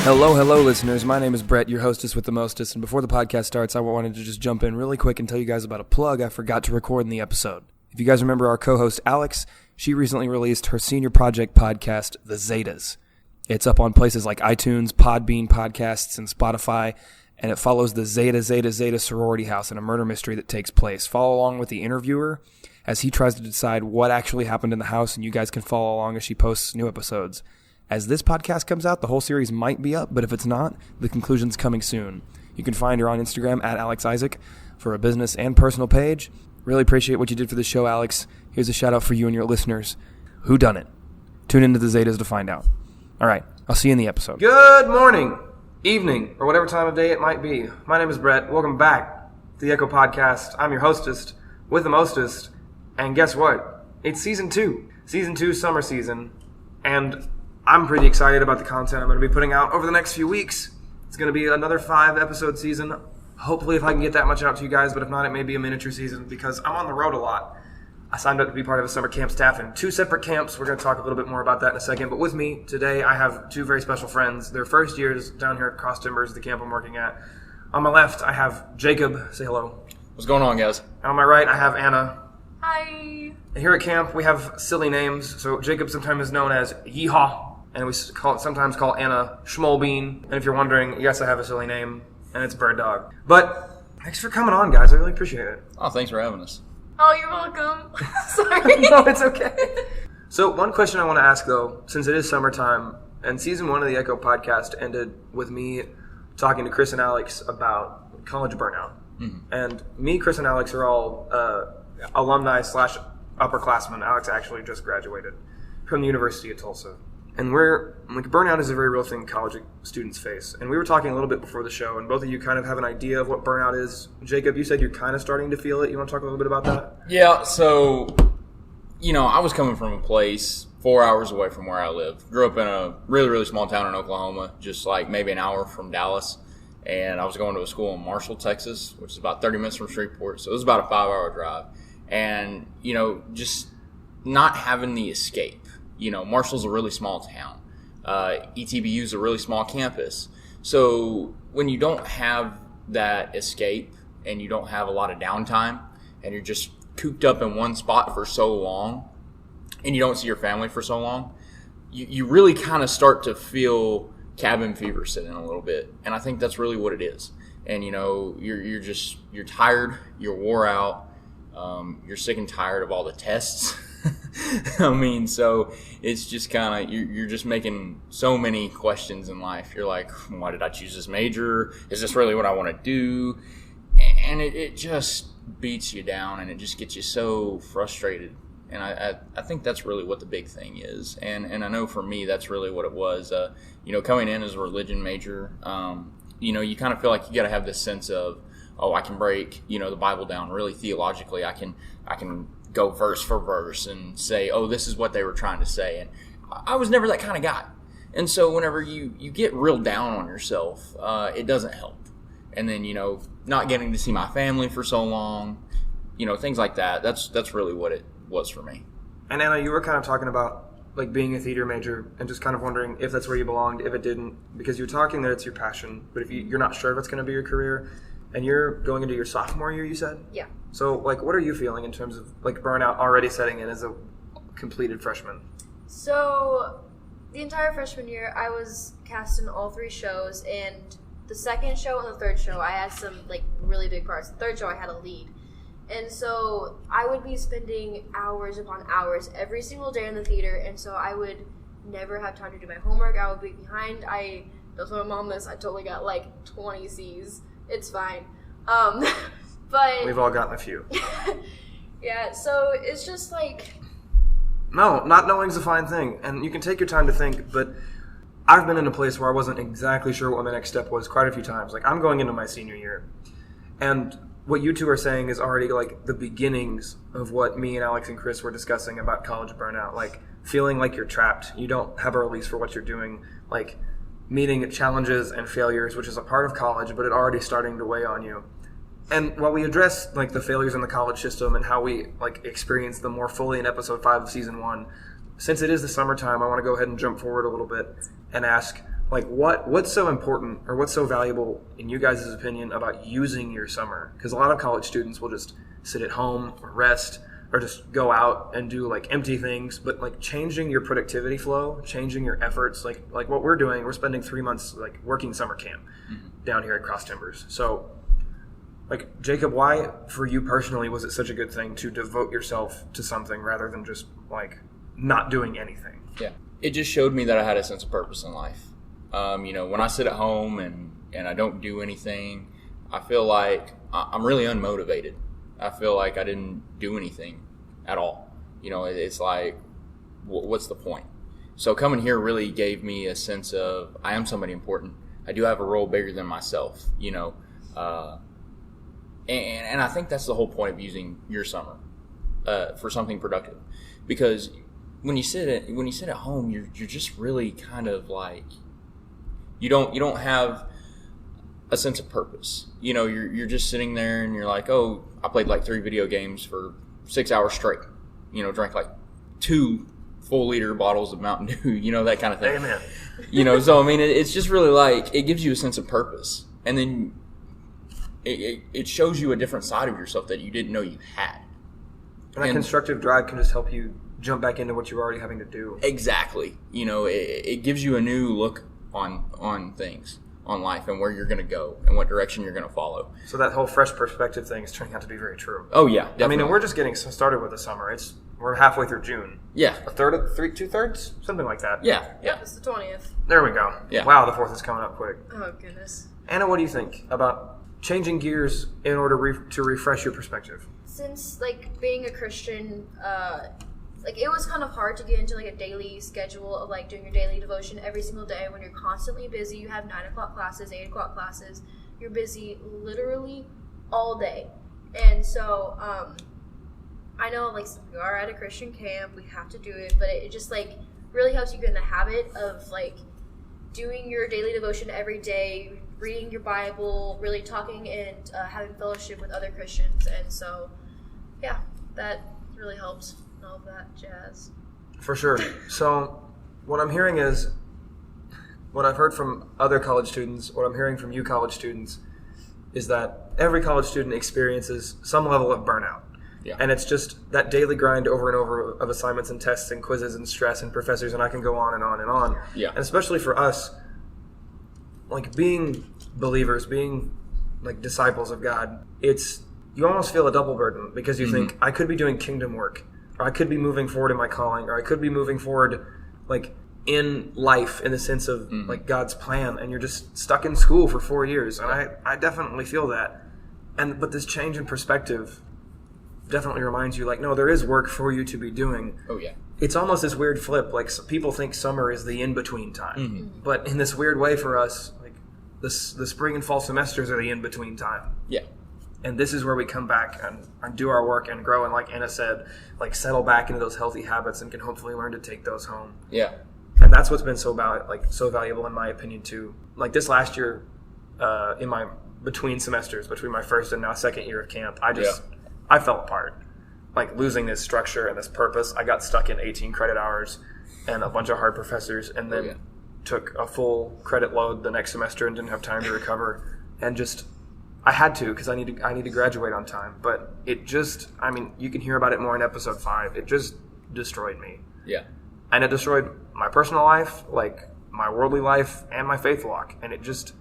Hello, listeners. My name is Brett, your hostess with the mostest, and before the podcast starts, I wanted to just jump in really quick and tell you guys about a plug I forgot to record in the episode. If you guys remember our co-host Alex, she recently released her senior project podcast, The Zetas. It's up on places like iTunes, Podbean Podcasts, and Spotify, and it follows the Zeta sorority house and a murder mystery that takes place. Follow along with the interviewer as he tries to decide what actually happened in the house, and you guys can follow along as she posts new episodes. As this podcast comes out, the whole series might be up, but if it's not, the conclusion's coming soon. You can find her on Instagram at Alex Isaac for a business and personal page. Really appreciate what you did for the show, Alex. Here's a shout out for you and your listeners. Who done it? Tune into the Zetas to find out. All right, I'll see you in the episode. Good morning, evening, or whatever time of day it might be. My name is Brett. Welcome back to the Echo Podcast. I'm your hostess with the mostest. And guess what? It's season 2. Season 2, summer season. And I'm pretty excited about the content I'm going to be putting out over the next few weeks. It's going to be another 5-episode season. Hopefully, if I can get that much out to you guys, but if not, it may be a miniature season because I'm on the road a lot. I signed up to be part of a summer camp staff in 2 separate camps. We're going to talk a little bit more about that in a second. But with me today, I have 2 very special friends. They're first years down here at CrossTimbers, the camp I'm working at. On my left, I have Jacob. Say hello. What's going on, guys? And on my right, I have Anna. Hi. And here at camp, we have silly names. So Jacob sometimes is known as Yeehaw. And we sometimes call Anna Schmolbean. And if you're wondering, yes, I have a silly name, and it's Bird Dog. But thanks for coming on, guys. I really appreciate it. Oh, thanks for having us. Oh, you're welcome. Sorry. No, it's okay. So one question I want to ask, though, since it is summertime, and season 1 of the Echo Podcast ended with me talking to Chris and Alex about college burnout. Mm-hmm. And me, Chris, and Alex are all alumni/upperclassmen. Alex actually just graduated from the University of Tulsa. And burnout is a very real thing college students face. And we were talking a little bit before the show, and both of you kind of have an idea of what burnout is. Jacob, you said you're kind of starting to feel it. You want to talk a little bit about that? Yeah, so, I was coming from a place 4 hours away from where I live. Grew up in a really, really small town in Oklahoma, just like maybe an hour from Dallas. And I was going to a school in Marshall, Texas, which is about 30 minutes from Shreveport. So it was about a 5-hour drive. And, just not having the escape. Marshall's a really small town. ETBU is a really small campus. So when you don't have that escape and you don't have a lot of downtime and you're just cooped up in one spot for so long and you don't see your family for so long, you really kind of start to feel cabin fever setting in a little bit. And I think that's really what it is. And, you're tired, you're wore out, you're sick and tired of all the tests. So it's just kind of, you're just making so many questions in life. You're like, why did I choose this major? Is this really what I want to do? And it just beats you down and it just gets you so frustrated. And I think that's really what the big thing is. And I know for me, that's really what it was. Coming in as a religion major, you kind of feel like you got to have this sense of, I can break, the Bible down really theologically. I can go verse for verse and say, this is what they were trying to say. And I was never that kind of guy. And so whenever you get real down on yourself, it doesn't help. And then, not getting to see my family for so long, things like that. That's really what it was for me. And Anna, you were kind of talking about like being a theater major and just kind of wondering if that's where you belonged, if it didn't, because you're talking that it's your passion, but if you're not sure if it's going to be your career. And you're going into your sophomore year, you said? Yeah. So, what are you feeling in terms of, burnout already setting in as a completed freshman? So, the entire freshman year, I was cast in all 3 shows, and the second show and the third show, I had some, really big parts. The third show, I had a lead. And so, I would be spending hours upon hours every single day in the theater, and so I would never have time to do my homework. I would be behind. Don't tell my mom this, I totally got, 20 C's. It's fine. But we've all gotten a few. Yeah, so it's just No, not knowing's a fine thing. And you can take your time to think, but I've been in a place where I wasn't exactly sure what my next step was quite a few times. I'm going into my senior year. And what you two are saying is already the beginnings of what me and Alex and Chris were discussing about college burnout. Feeling like you're trapped. You don't have a release for what you're doing. Meeting challenges and failures, which is a part of college, but it already starting to weigh on you. And while we address the failures in the college system and how we experience them more fully in episode 5 of season 1, since it is the summertime, I want to go ahead and jump forward a little bit and ask, like what's so important or what's so valuable in you guys' opinion about using your summer? Because a lot of college students will just sit at home or rest or just go out and do like empty things, but like changing your productivity flow, changing your efforts, like what we're doing, we're spending 3 months like working summer camp down here at CrossTimbers. So like, Jacob, why for you personally was it such a good thing to devote yourself to something rather than just like not doing anything? Yeah, it just showed me that I had a sense of purpose in life. When I sit at home and I don't do anything, I feel like I'm really unmotivated. I feel like I didn't do anything at all. It's like, what's the point? So coming here really gave me a sense of I am somebody important. I do have a role bigger than myself, and I think that's the whole point of using your summer for something productive, because when you sit at home, you're just really kind of like you don't have a sense of purpose. You're just sitting there and you're like, oh, I played like 3 video games for 6 hours straight. Drank like 2 full-liter bottles of Mountain Dew. That kind of thing. Amen. So I mean, it's just really like it gives you a sense of purpose, and then it shows you a different side of yourself that you didn't know you had. And that constructive drive can just help you jump back into what you're already having to do. Exactly. It gives you a new look on things, on life, and where you're going to go and what direction you're going to follow. So that whole fresh perspective thing is turning out to be very true. Oh yeah, definitely. I mean, and we're just getting started with the summer. We're halfway through June. Yeah. A third of 2/3, something like that. Yeah. It's the 20th. There we go. Yeah. Wow, the 4th is coming up quick. Oh, goodness. Anna, what do you think about changing gears in order to refresh your perspective? Since, like, being a Christian, like, it was kind of hard to get into, like, a daily schedule of, like, doing your daily devotion every single day when you're constantly busy. You have 9 o'clock classes, 8 o'clock classes. You're busy literally all day. And so, I know, like, we are at a Christian camp, we have to do it, but it just, like, really helps you get in the habit of, like, doing your daily devotion every day, reading your Bible, really talking and having fellowship with other Christians. And so, yeah, that really helps. All of that jazz. For sure. So what I'm hearing is, what I've heard from other college students, what I'm hearing from you college students, is that every college student experiences some level of burnout. Yeah. And it's just that daily grind over and over of assignments and tests and quizzes and stress and professors, and I can go on and on and on. Yeah. And especially for us, like being believers, being like disciples of God, you almost feel a double burden because you think, I could be doing kingdom work, or I could be moving forward in my calling, or I could be moving forward like in life in the sense of like God's plan, and you're just stuck in school for 4 years. And I definitely feel that. But this change in perspective definitely reminds you, like, no, there is work for you to be doing. Oh yeah. It's almost this weird flip. Like, people think summer is the in-between time. But in this weird way for us, like the spring and fall semesters are the in-between time. Yeah. And this is where we come back and do our work and grow, and like Anna said, like settle back into those healthy habits and can hopefully learn to take those home. Yeah. And that's what's been so valuable in my opinion too. Like this last year, in my between semesters, between my first and now second year of camp, I fell apart. Like losing this structure and this purpose. I got stuck in 18 credit hours and a bunch of hard professors, and then took a full credit load the next semester and didn't have time to recover, and just I had to because I need to graduate on time. But it just, I mean, you can hear about it more in episode 5. It just destroyed me. Yeah. And it destroyed my personal life, like my worldly life, and my faith walk. And it just,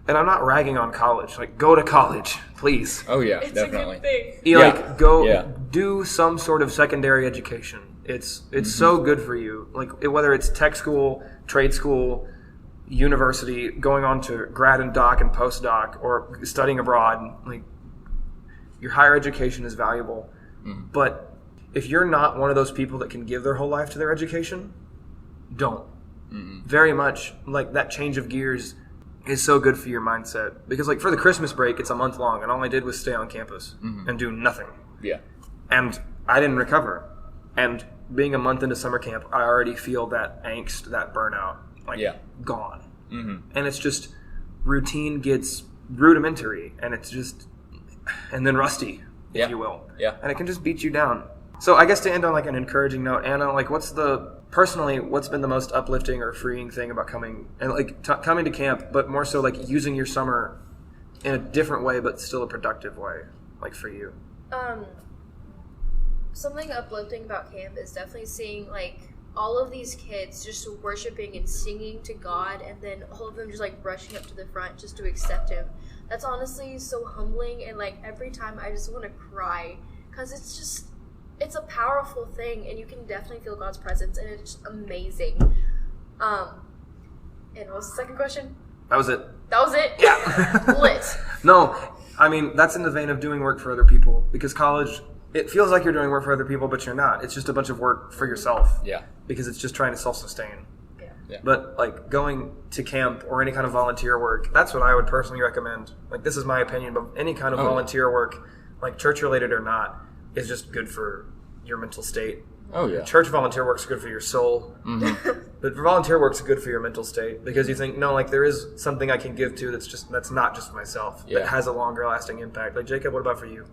and I'm not ragging on college. Like, go to college, please. Oh yeah, It's definitely. a good thing. Like, go do some sort of secondary education. It's so good for you. Like, whether it's tech school, trade school, university, going on to grad and doc and postdoc, or studying abroad, like, your higher education is valuable. But if you're not one of those people that can give their whole life to their education, don't. Very much, like, that change of gears is so good for your mindset. Because, like, for the Christmas break, it's a month long, and all I did was stay on campus and do nothing. Yeah. And I didn't recover. And being a month into summer camp, I already feel that angst, that burnout, like, gone. And it's just, routine gets rudimentary, and it's just, and then rusty, if you will. Yeah. And it can just beat you down. So I guess to end on, like, an encouraging note, Anna, like, what's the personally, what's been the most uplifting or freeing thing about coming to camp, but more so like using your summer in a different way, but still a productive way, like for you? Something uplifting about camp is definitely seeing like all of these kids just worshiping and singing to God, and then all of them just like rushing up to the front just to accept Him. That's honestly so humbling, and like every time I just want to cry because it's a powerful thing, and you can definitely feel God's presence, and it's just amazing. And what was the second question? That was it. That was it? Yeah. Lit. No, I mean, that's in the vein of doing work for other people, because college, it feels like you're doing work for other people, but you're not. It's just a bunch of work for yourself. Yeah. Because it's just trying to self-sustain. Yeah. But like going to camp or any kind of volunteer work, that's what I would personally recommend. Like, this is my opinion, but any kind of volunteer work, like church related or not, is just good for your mental state. Oh yeah. Church volunteer work's good for your soul. Mm-hmm. But volunteer work's good for your mental state, because you think, no, like there is something I can give to that's not just myself. Yeah. That has a longer lasting impact. Like, Jacob, what about for you?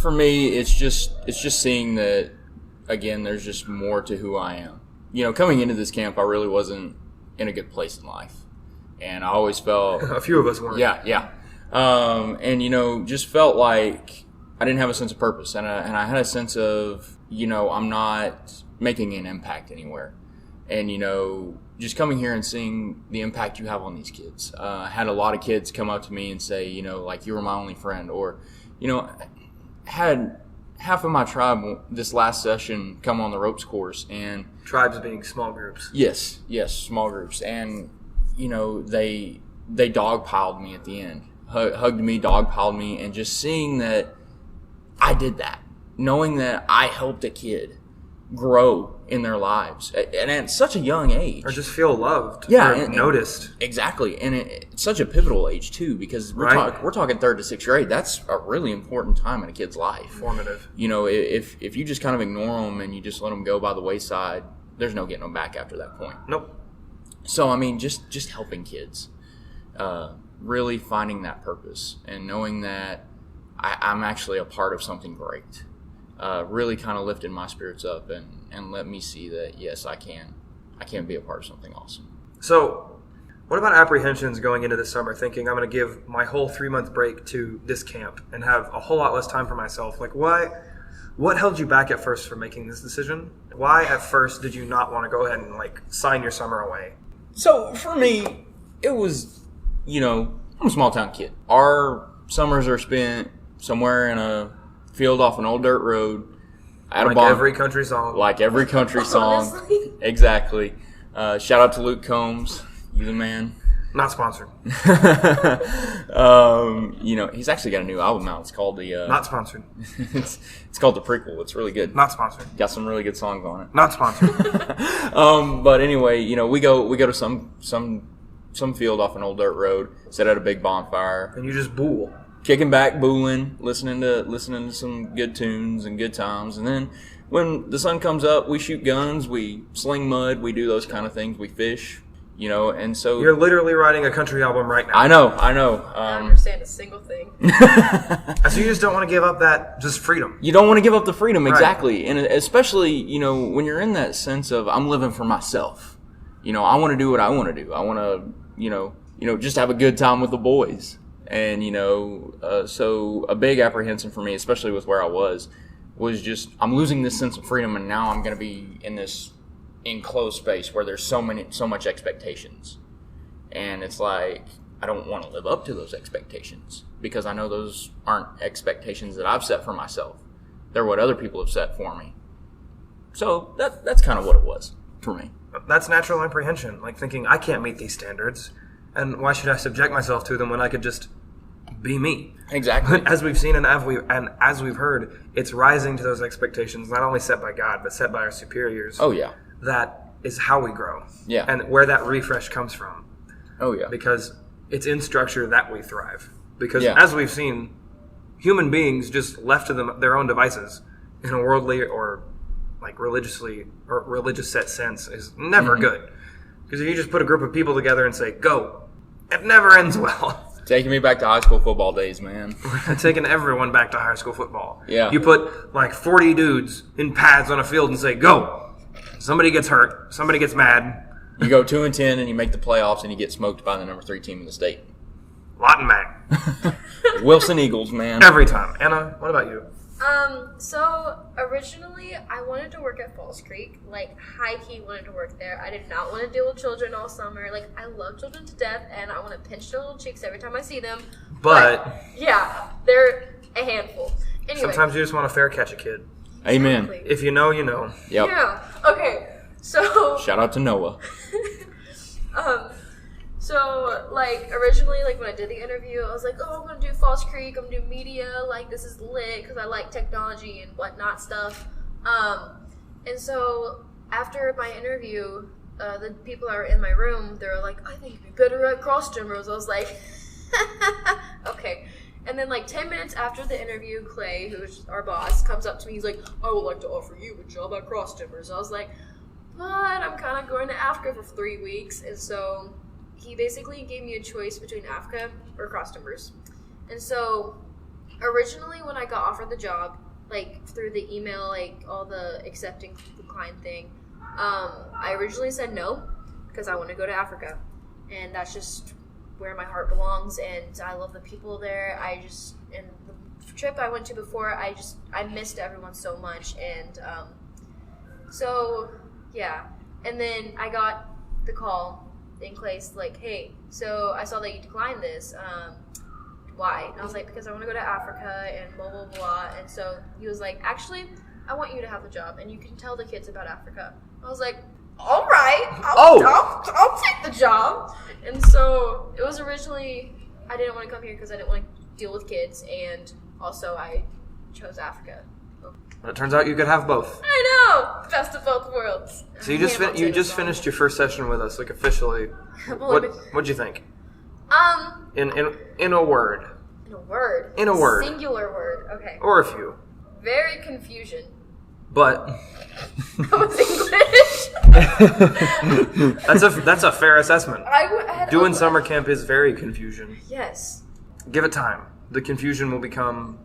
For me, it's just seeing that, again, there's just more to who I am. You know, coming into this camp, I really wasn't in a good place in life. And I always felt... A few of us weren't. Yeah. And, you know, just felt like I didn't have a sense of purpose. And I had a sense of, you know, I'm not making an impact anywhere. And, you know, just coming here and seeing the impact you have on these kids. I had a lot of kids come up to me and say, you know, like, you were my only friend. Or, you know, had half of my tribe this last session come on the ropes course, and Tribes being small groups. yes, small groups, and you know they dogpiled me at the end, hugged me, dogpiled me, and just seeing that I did that, knowing that I helped a kid grow in their lives, and at such a young age, Or just feel loved. Yeah, Or and noticed. Exactly, and it's such a pivotal age too, because we're talking 3rd to 6th grade. That's a really important time in a kid's life. Formative. You know, if you just kind of ignore them and you just let them go by the wayside, there's no getting them back after that point. Nope. So I mean, just helping kids, really finding that purpose and knowing that I'm actually a part of something great. Really kind of lifted my spirits up and let me see that, yes, I can be a part of something awesome. So, what about apprehensions going into the summer, thinking I'm going to give my whole 3-month break to this camp and have a whole lot less time for myself? Like, what held you back at first from making this decision? Why at first did you not want to go ahead and like sign your summer away? So for me, it was, you know, I'm a small town kid. Our summers are spent somewhere in a field off an old dirt road at a Like barn. every country song. Like every country song. Honestly. Exactly. Shout out to Luke Combs. You the man. Not sponsored. You know, he's actually got a new album out. It's called the... Not sponsored. it's called The Prequel. It's really good. Not sponsored. Got some really good songs on it. Not sponsored. But anyway, you know, we go to some field off an old dirt road, set at a big bonfire, And you just bool. kicking back, booling, listening to some good tunes and good times. And then when the sun comes up, we shoot guns, we sling mud, we do those kind of things, we fish, you know. And so You're literally writing a country album right now. I know. I don't understand a single thing. So you just don't want to give up that just freedom. You don't want to give up the freedom, Right. exactly. And especially, you know, when you're in that sense of I'm living for myself. You know, I want to do what I want to do. I want to, you know, just have a good time with the boys. And, you know, so a big apprehension for me, especially with where I was just I'm losing this sense of freedom, and now I'm going to be in this enclosed space where there's so much expectations. And it's like, I don't want to live up to those expectations, because I know those aren't expectations that I've set for myself. They're what other people have set for me. So that's kind of what it was for me. That's natural apprehension, like thinking, I can't meet these standards, and why should I subject myself to them when I could just be me? Exactly. But as we've seen and as we've heard, it's rising to those expectations, not only set by God, but set by our superiors. Oh, yeah. That is how we grow. Yeah. And where that refresh comes from. Oh, yeah. Because it's in structure that we thrive. Because Yeah. as we've seen, human beings just left to their own devices in a worldly or like religious set sense is never good. Because if you just put a group of people together and say, go, it never ends well. Taking me back to high school football days, man. Taking everyone back to high school football. Yeah. You put like 40 dudes in pads on a field and say, go. Somebody gets hurt. Somebody gets mad. You go 2-10 and you make the playoffs and you get smoked by the number 3 team in the state. Lawton Mac. Wilson Eagles, man. Every time. Anna, what about you? So originally I wanted to work at Falls Creek, like high-key wanted to work there. I did not want to deal with children all summer. Like, I love children to death, and I want to pinch their little cheeks every time I see them. But yeah, they're a handful. Anyway. Sometimes you just want to fair catch a kid. Amen. Exactly. If you know, you know. Yep. Yeah. Okay. So. Shout out to Noah. So, like, originally, like, when I did the interview, I was like, oh, I'm going to do Falls Creek, I'm going to do media, like, this is lit, because I like technology and whatnot stuff. And so, after my interview, the people that were in my room, they were like, I think you'd be better at CrossTimbers. I was like, okay. And then, like, 10 minutes after the interview, Clay, who's our boss, comes up to me, he's like, I would like to offer you a job at CrossTimbers. I was like, but I'm kind of going to Africa for 3 weeks, and so he basically gave me a choice between Africa or CrossTimbers. And so originally when I got offered the job, like through the email, like all the accepting the client thing, I originally said no because I want to go to Africa. And that's just where my heart belongs, and I love the people there. And the trip I went to before, I missed everyone so much. And so yeah. And then I got the call in Clay's like, hey, so I saw that you declined this. Why? And I was like, because I want to go to Africa and blah, blah, blah. And so he was like, actually, I want you to have the job and you can tell the kids about Africa. I was like, all right, I'll take the job. And so it was originally, I didn't want to come here because I didn't want to deal with kids, and also I chose Africa. Well, it turns out you could have both. I know! Best of both worlds. So you just finished your first session with us, like officially. What'd you think? In a word. In a word. In a word. Singular word. Okay. Or a few. Very confusion. But That was English. that's a fair assessment. Doing a summer camp is very confusion. Yes. Give it time. The confusion will become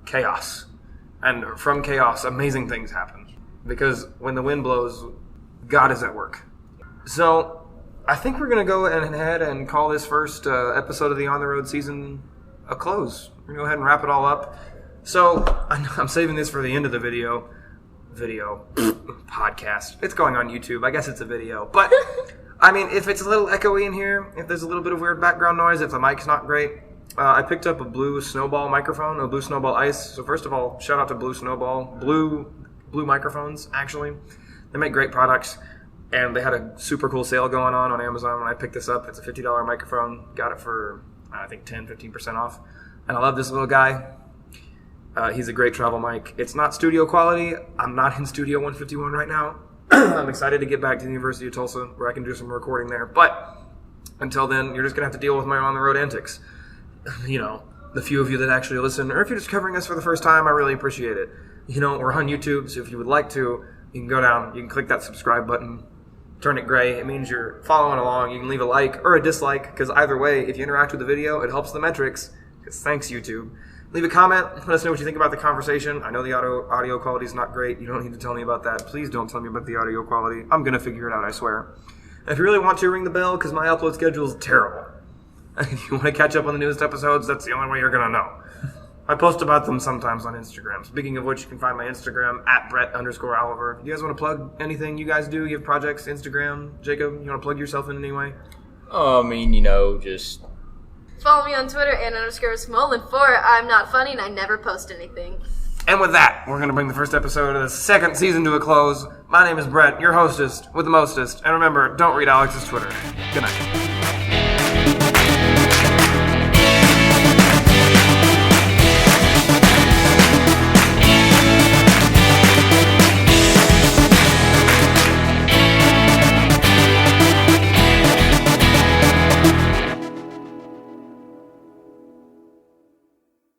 chaos. And from chaos, amazing things happen. Because when the wind blows, God is at work. So, I think we're going to go ahead and call this first episode of the On the Road season a close. We're going to go ahead and wrap it all up. So, I'm saving this for the end of the video. Podcast. It's going on YouTube. I guess it's a video. But, I mean, if it's a little echoey in here, if there's a little bit of weird background noise, if the mic's not great, I picked up a Blue Snowball microphone, a Blue Snowball Ice. So first of all, shout out to Blue Snowball. Blue microphones, actually. They make great products. And they had a super cool sale going on Amazon when I picked this up. It's a $50 microphone. Got it for, I think, 10-15% off. And I love this little guy. He's a great travel mic. It's not studio quality. I'm not in Studio 151 right now. I'm excited to get back to the University of Tulsa where I can do some recording there. But until then, you're just going to have to deal with my on-the-road antics. You know, the few of you that actually listen, or if you're just covering us for the first time, I really appreciate it. You know, we're on YouTube, so if you would like to, you can go down, you can click that subscribe button, turn it gray. It means you're following along. You can leave a like or a dislike, because either way, if you interact with the video, it helps the metrics, because thanks, YouTube. Leave a comment. Let us know what you think about the conversation. I know the audio quality is not great. You don't need to tell me about that. Please don't tell me about the audio quality. I'm going to figure it out, I swear. And if you really want to, ring the bell, because my upload schedule is terrible. If you want to catch up on the newest episodes, that's the only way you're going to know. I post about them sometimes on Instagram. Speaking of which, you can find my Instagram at Brett_Oliver. Do you guys want to plug anything you guys do? You have projects, Instagram? Jacob, you want to plug yourself in any way? I mean, you know, just follow me on Twitter @_Smolin4. I'm not funny and I never post anything. And with that, we're going to bring the first episode of the second season to a close. My name is Brett, your hostess with the mostest. And remember, don't read Alex's Twitter. Good night.